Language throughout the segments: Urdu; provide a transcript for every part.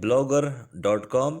blogger.com।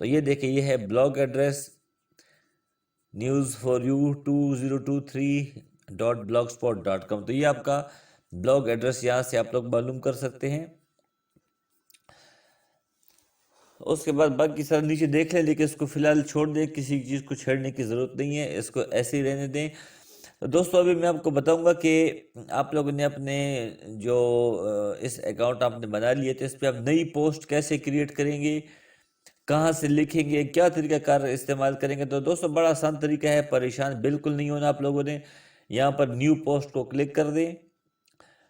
تو یہ دیکھیں، یہ ہے بلاگ ایڈریس news4u2023.blogspot.com. تو یہ آپ کا بلاگ ایڈریس، یہاں سے آپ لوگ معلوم کر سکتے ہیں۔ اس کے بعد باقی سارا نیچے دیکھ لیں، لیکن اس کو فی الحال چھوڑ دیں، کسی چیز کو چھیڑنے کی ضرورت نہیں ہے، اس کو ایسے ہی رہنے دیں۔ تو دوستو ابھی میں آپ کو بتاؤں گا کہ آپ لوگوں نے اپنے جو اس اکاؤنٹ آپ نے بنا لیے، تو اس پہ آپ نئی پوسٹ کیسے کریٹ کریں گے، کہاں سے لکھیں گے، کیا طریقہ کار استعمال کریں گے۔ تو دوستو بڑا آسان طریقہ ہے، پریشان بالکل نہیں ہونا آپ لوگوں نے۔ یہاں پر نیو پوسٹ کو کلک کر دیں،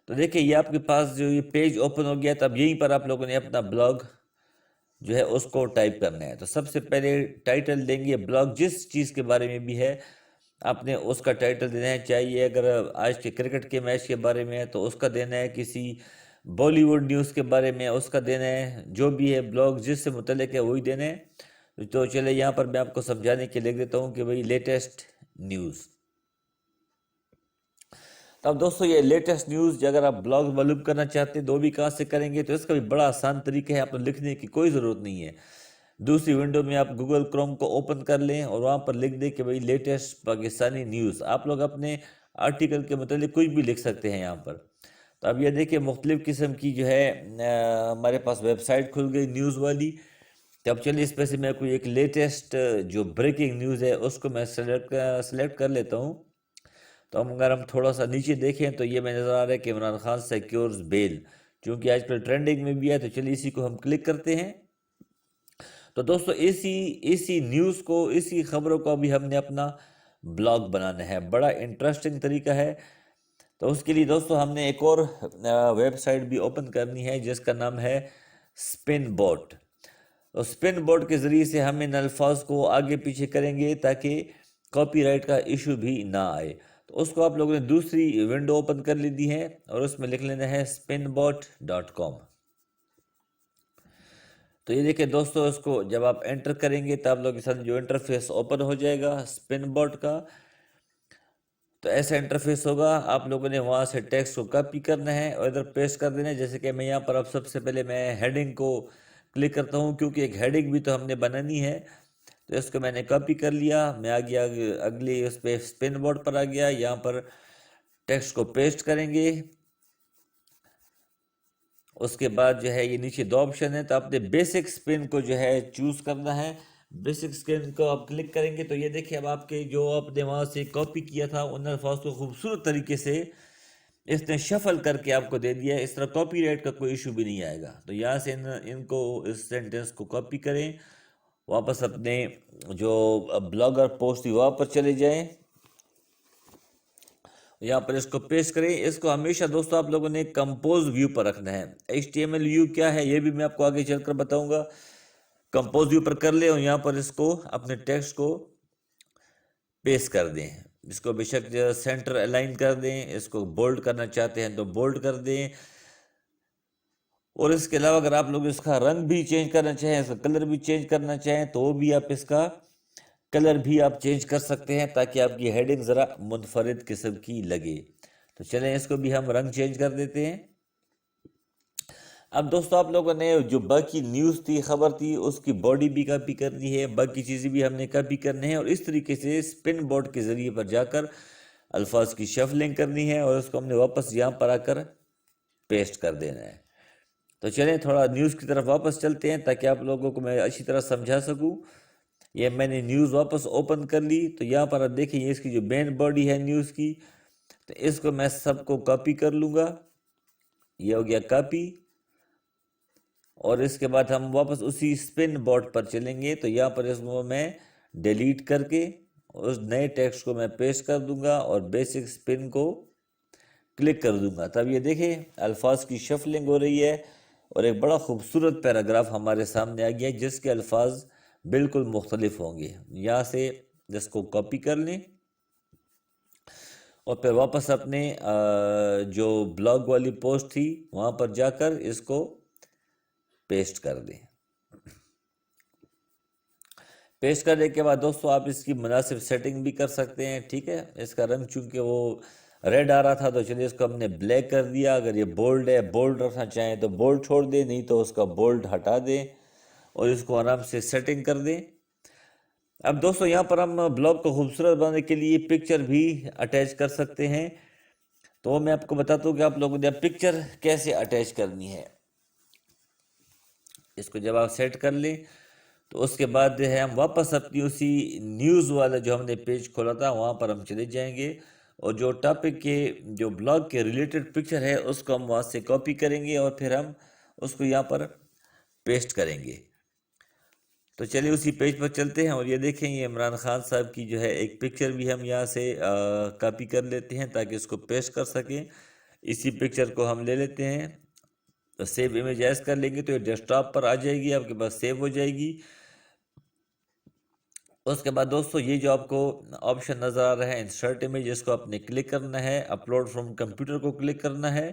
تو دیکھیں یہ آپ کے پاس جو یہ پیج اوپن ہو گیا، تب یہیں پر آپ لوگوں نے اپنا بلاگ جو ہے اس کو ٹائپ کرنا ہے۔ تو سب سے پہلے ٹائٹل دیں گے، بلاگ جس چیز کے بارے میں بھی ہے آپ نے اس کا ٹائٹل دینا ہے، چاہیے اگر آج کے کرکٹ کے میچ کے بارے میں ہے تو اس کا دینا ہے، کسی بالی ووڈ نیوز کے بارے میں اس کا دینا ہے، جو بھی ہے بلاگ جس سے متعلق ہے وہی دینا ہے۔ تو چلے یہاں پر میں آپ کو سمجھانے کے لکھ دیتا ہوں کہ بھئی لیٹسٹ نیوز۔ تو اب دوستو یہ لیٹسٹ نیوز اگر آپ بلاگ معلوم کرنا چاہتے ہیں تو بھی کہاں سے کریں گے، تو اس کا بھی بڑا آسان طریقہ ہے، آپ کو لکھنے کی کوئی ضرورت نہیں ہے۔ دوسری ونڈو میں آپ گوگل کروم کو اوپن کر لیں اور وہاں پر لکھ دیں کہ بھئی لیٹسٹ پاکستانی نیوز۔ آپ لوگ اپنے آرٹیکل کے متعلق کچھ بھی لکھ سکتے ہیں یہاں پر۔ تو اب یہ دیکھیں مختلف قسم کی جو ہے ہمارے پاس ویب سائٹ کھل گئی نیوز والی۔ تو اب چلیے اس پہ سے میں کوئی ایک لیٹسٹ جو بریکنگ نیوز ہے اس کو میں سلیکٹ کر لیتا ہوں۔ تو اگر ہم تھوڑا سا نیچے دیکھیں تو یہ میں نظر آ رہا ہے کہ عمران خان سیکیورز بیل، چونکہ آج کل ٹرینڈنگ میں بھی ہے، تو چلیے اسی کو ہم کلک کرتے ہیں۔ تو دوستو اسی نیوز کو، اسی خبروں کو ابھی ہم نے اپنا بلاگ بنانا ہے، بڑا انٹرسٹنگ طریقہ ہے۔ تو اس کے لیے دوستو ہم نے ایک اور ویب سائٹ بھی اوپن کرنی ہے جس کا نام ہے سپن بوٹ۔ تو سپن بوٹ کے ذریعے سے ہم ان الفاظ کو آگے پیچھے کریں گے تاکہ کاپی رائٹ کا ایشو بھی نہ آئے۔ تو اس کو آپ لوگوں نے دوسری ونڈو اوپن کر لی دی ہے اور اس میں لکھ لینا ہے spinbot.com۔ تو یہ دیکھیں دوستو، اس کو جب آپ انٹر کریں گے تو آپ لوگوں کے ساتھ جو انٹرفیس اوپن ہو جائے گا سپن بوٹ کا، تو ایسا انٹرفیس ہوگا۔ آپ لوگوں نے وہاں سے ٹیکسٹ کو کاپی کرنا ہے اور ادھر پیسٹ کر دینا ہے۔ جیسے کہ میں یہاں پر اب سب سے پہلے میں ہیڈنگ کو کلک کرتا ہوں، کیونکہ ایک ہیڈنگ بھی تو ہم نے بنانی ہے۔ تو اس کو میں نے کاپی کر لیا، میں آ گیا اگلی اس پہ سپن بوٹ پر آ گیا، یہاں پر ٹیکسٹ کو پیسٹ کریں گے۔ اس کے بعد جو ہے یہ نیچے دو آپشن ہے، تو آپ نے بیسک سپن کو جو ہے چوز کرنا ہے۔ بیسک سپن کو آپ کلک کریں گے تو یہ دیکھیں اب آپ کے جو آپ نے وہاں سے کاپی کیا تھا ان الفاظ کو خوبصورت طریقے سے اس نے شفل کر کے آپ کو دے دیا ہے۔ اس طرح کاپی رائٹ کا کوئی ایشو بھی نہیں آئے گا۔ تو یہاں سے ان کو اس سینٹنس کو کاپی کریں، واپس اپنے جو بلاگر پوسٹ تھی وہاں پر چلے جائیں، یہاں پر اس کو پیسٹ کریں۔ اس کو ہمیشہ دوستو آپ لوگوں نے کمپوز ویو پر رکھنا ہے۔ HTML ویو کیا ہے یہ بھی میں آپ کو آگے چل کر بتاؤں گا۔ کمپوز ویو پر کر لیں اور یہاں پر اس کو اپنے ٹیکسٹ کو پیسٹ کر دیں۔ اس کو بے شک سینٹر الائن کر دیں، اس کو بولڈ کرنا چاہتے ہیں تو بولڈ کر دیں، اور اس کے علاوہ اگر آپ لوگ اس کا رنگ بھی چینج کرنا چاہیں، اس کا کلر بھی چینج کرنا چاہیں تو وہ بھی آپ اس کا کلر بھی آپ چینج کر سکتے ہیں تاکہ آپ کی ہیڈنگ ذرا منفرد قسم کی لگے۔ تو چلیں اس کو بھی ہم رنگ چینج کر دیتے ہیں۔ اب دوستو آپ لوگوں نے جو باقی نیوز تھی، خبر تھی، اس کی باڈی بھی کاپی کرنی ہے، باقی چیزیں بھی ہم نے کاپی کرنی ہے، اور اس طریقے سے سپن بورڈ کے ذریعے پر جا کر الفاظ کی شفلنگ کرنی ہے اور اس کو ہم نے واپس یہاں پر آ کر پیسٹ کر دینا ہے۔ تو چلیں تھوڑا نیوز کی طرف واپس چلتے ہیں تاکہ آپ لوگوں کو میں اچھی طرح سمجھا سکوں۔ یہ میں نے نیوز واپس اوپن کر لی، تو یہاں پر آپ دیکھیں یہ اس کی جو مین باڈی ہے نیوز کی، تو اس کو میں سب کو کاپی کر لوں گا، یہ ہو گیا کاپی۔ اور اس کے بعد ہم واپس اسی سپن بوٹ پر چلیں گے، تو یہاں پر اس کو میں ڈیلیٹ کر کے اس نئے ٹیکسٹ کو میں پیسٹ کر دوں گا اور بیسک سپن کو کلک کر دوں گا۔ تب یہ دیکھیں الفاظ کی شفلنگ ہو رہی ہے اور ایک بڑا خوبصورت پیراگراف ہمارے سامنے آ گیا جس کے الفاظ بالکل مختلف ہوں گے۔ یہاں سے جس کو کاپی کر لیں اور پھر واپس اپنے جو بلاگ والی پوسٹ تھی وہاں پر جا کر اس کو پیسٹ کر دیں۔ پیسٹ کرنے کے بعد دوستو آپ اس کی مناسب سیٹنگ بھی کر سکتے ہیں، ٹھیک ہے۔ اس کا رنگ چونکہ وہ ریڈ آ رہا تھا تو چلیے اس کو ہم نے بلیک کر دیا۔ اگر یہ بولڈ ہے، بولڈ رکھنا چاہیں تو بولڈ چھوڑ دیں، نہیں تو اس کا بولڈ ہٹا دیں اور اس کو آرام سے سیٹنگ کر دیں۔ اب دوستو یہاں پر ہم بلاگ کو خوبصورت بنانے کے لیے پکچر بھی اٹیچ کر سکتے ہیں، تو میں آپ کو بتاتا ہوں کہ آپ لوگوں نے پکچر کیسے اٹیچ کرنی ہے۔ اس کو جب آپ سیٹ کر لیں تو اس کے بعد جو ہے ہم واپس اپنی اسی نیوز والا جو ہم نے پیج کھولا تھا وہاں پر ہم چلے جائیں گے، اور جو ٹاپک کے جو بلاگ کے ریلیٹڈ پکچر ہے اس کو ہم وہاں سے کاپی کریں گے اور پھر ہم اس کو یہاں پر پیسٹ کریں گے۔ تو چلیے اسی پیج پر چلتے ہیں، اور یہ دیکھیں یہ عمران خان صاحب کی جو ہے ایک پکچر بھی ہم یہاں سے کاپی کر لیتے ہیں تاکہ اس کو پیسٹ کر سکیں۔ اسی پکچر کو ہم لے لیتے ہیں، سیو امیج ایز کر لیں گے تو یہ ڈیسک ٹاپ پر آ جائے گی، آپ کے پاس سیو ہو جائے گی۔ اس کے بعد دوستو یہ جو آپ کو آپشن نظر آ رہا ہے انسرٹ امیج، اس کو آپ نے کلک کرنا ہے، اپلوڈ فرام کمپیوٹر کو کلک کرنا ہے۔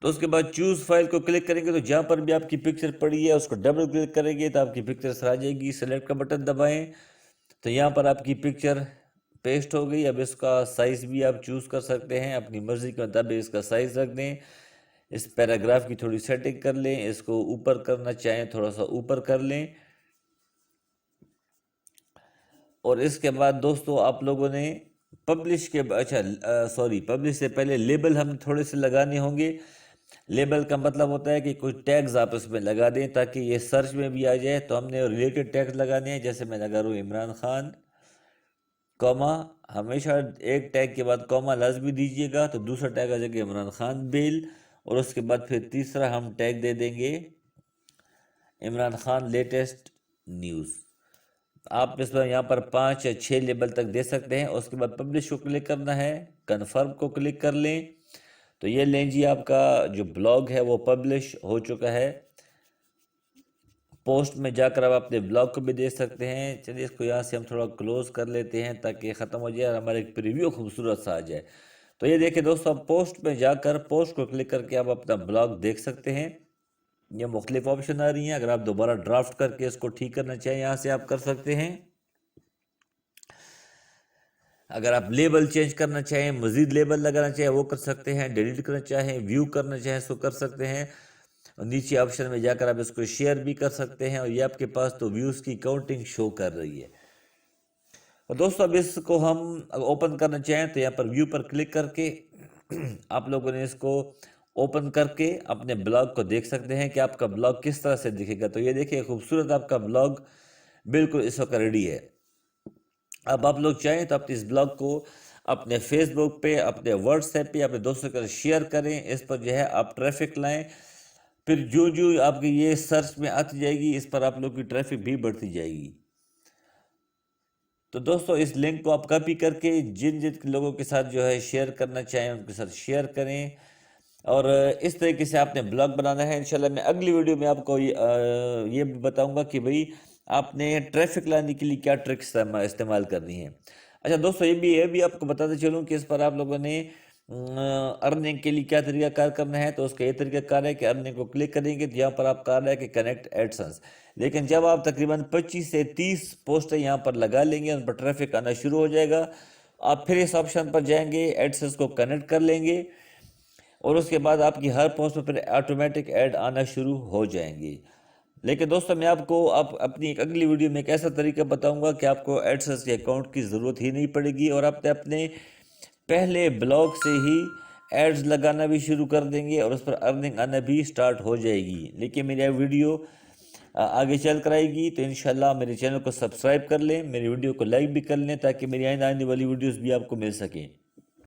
تو اس کے بعد چوز فائل کو کلک کریں گے تو جہاں پر بھی آپ کی پکچر پڑی ہے اس کو ڈبل کلک کریں گے تو آپ کی پکچر سر آ جائے گی۔ سلیکٹ کا بٹن دبائیں تو یہاں پر آپ کی پکچر پیسٹ ہو گئی۔ اب اس کا سائز بھی آپ چوز کر سکتے ہیں، اپنی مرضی کے مطابق اس کا سائز رکھ دیں۔ اس پیراگراف کی تھوڑی سیٹنگ کر لیں، اس کو اوپر کرنا چاہیں تھوڑا سا اوپر کر لیں، اور اس کے بعد دوستو آپ لوگوں نے پبلش پبلش سے پہلے لیبل ہم تھوڑے سے لگانے ہوں گے۔ لیبل کا مطلب ہوتا ہے کہ کچھ ٹیگز آپ اس میں لگا دیں تاکہ یہ سرچ میں بھی آ جائے، تو ہم نے ریلیٹڈ ٹیگز لگانے ہیں، جیسے میں لگا رہا ہوں عمران خان، کوما، ہمیشہ ایک ٹیگ کے بعد کوما لازمی دیجیے گا، تو دوسرا ٹیگ آ جائے گا عمران خان بیل، اور اس کے بعد پھر تیسرا ہم ٹیگ دے دیں گے عمران خان لیٹسٹ نیوز۔ آپ اس میں یہاں پر 5 یا 6 لیبل تک دے سکتے ہیں۔ اس کے بعد پبلش کو کلک کرنا ہے، کنفرم کو کلک کر لیں تو یہ لیں جی آپ کا جو بلاگ ہے وہ پبلش ہو چکا ہے۔ پوسٹ میں جا کر آپ اپنے بلاگ کو بھی دیکھ سکتے ہیں۔ چلیے اس کو یہاں سے ہم تھوڑا کلوز کر لیتے ہیں تاکہ یہ ختم ہو جائے اور ہمارا ایک پریویو خوبصورت سا آ جائے۔ تو یہ دیکھیں دوستو، آپ پوسٹ میں جا کر پوسٹ کو کلک کر کے آپ اپنا بلاگ دیکھ سکتے ہیں۔ یہ مختلف آپشن آ رہی ہیں، اگر آپ دوبارہ ڈرافٹ کر کے اس کو ٹھیک کرنا چاہیں یہاں سے آپ کر سکتے ہیں۔ اگر آپ لیبل چینج کرنا چاہیں، مزید لیبل لگانا چاہیں وہ کر سکتے ہیں، ڈیلیٹ کرنا چاہیں، ویو کرنا چاہیں سو کر سکتے ہیں، اور نیچے آپشن میں جا کر آپ اس کو شیئر بھی کر سکتے ہیں، اور یہ آپ کے پاس تو ویوز کی کاؤنٹنگ شو کر رہی ہے۔ اور دوستو اب اس کو ہم اوپن کرنا چاہیں تو یہاں پر ویو پر کلک کر کے آپ لوگوں نے اس کو اوپن کر کے اپنے بلاگ کو دیکھ سکتے ہیں کہ آپ کا بلاگ کس طرح سے دکھے گا۔ تو یہ دیکھیں خوبصورت آپ کا بلاگ بالکل اس وقت ریڈی ہے۔ اب آپ لوگ چاہیں تو اپنے اس بلاگ کو اپنے فیس بک پہ، اپنے واٹس ایپ پہ، اپنے دوستوں کے ساتھ شیئر کریں، اس پر جو ہے آپ ٹریفک لائیں، پھر جو آپ کی یہ سرچ میں آتی جائے گی اس پر آپ لوگ کی ٹریفک بھی بڑھتی جائے گی۔ تو دوستو اس لنک کو آپ کاپی کر کے جن لوگوں کے ساتھ جو ہے شیئر کرنا چاہیں ان کے ساتھ شیئر کریں، اور اس طریقے سے آپ نے بلاگ بنانا ہے۔ انشاءاللہ میں اگلی ویڈیو میں آپ کو یہ بھی بتاؤں گا کہ بھئی آپ نے ٹریفک لانے کے لیے کیا ٹرکس استعمال کرنی ہے۔ اچھا دوستو یہ بھی آپ کو بتاتے چلوں کہ اس پر آپ لوگوں نے ارننگ کے لیے کیا طریقہ کار کرنا ہے۔ تو اس کا یہ طریقہ کار ہے کہ ارننگ کو کلک کریں گے تو یہاں پر آپ کہا رہا ہے کہ کنیکٹ ایڈسنس، لیکن جب آپ تقریباً 25 سے 30 پوسٹیں یہاں پر لگا لیں گے، ان پر ٹریفک آنا شروع ہو جائے گا، آپ پھر اس آپشن پر جائیں گے، ایڈسنس کو کنیکٹ کر لیں گے، اور اس کے بعد آپ کی ہر پوسٹ پر پھر آٹومیٹک ایڈ آنا شروع ہو جائیں گے۔ لیکن دوستو میں آپ کو اپنی ایک اگلی ویڈیو میں ایک ایسا طریقہ بتاؤں گا کہ آپ کو ایڈسنس کے اکاؤنٹ کی ضرورت ہی نہیں پڑے گی، اور آپ اپنے پہلے بلاگ سے ہی ایڈز لگانا بھی شروع کر دیں گے اور اس پر ارننگ آنا بھی سٹارٹ ہو جائے گی۔ لیکن میری ویڈیو آگے چل کر آئے گی تو انشاءاللہ میرے چینل کو سبسکرائب کر لیں، میری ویڈیو کو لائک بھی کر لیں تاکہ میری آنے والی ویڈیوز بھی آپ کو مل سکیں۔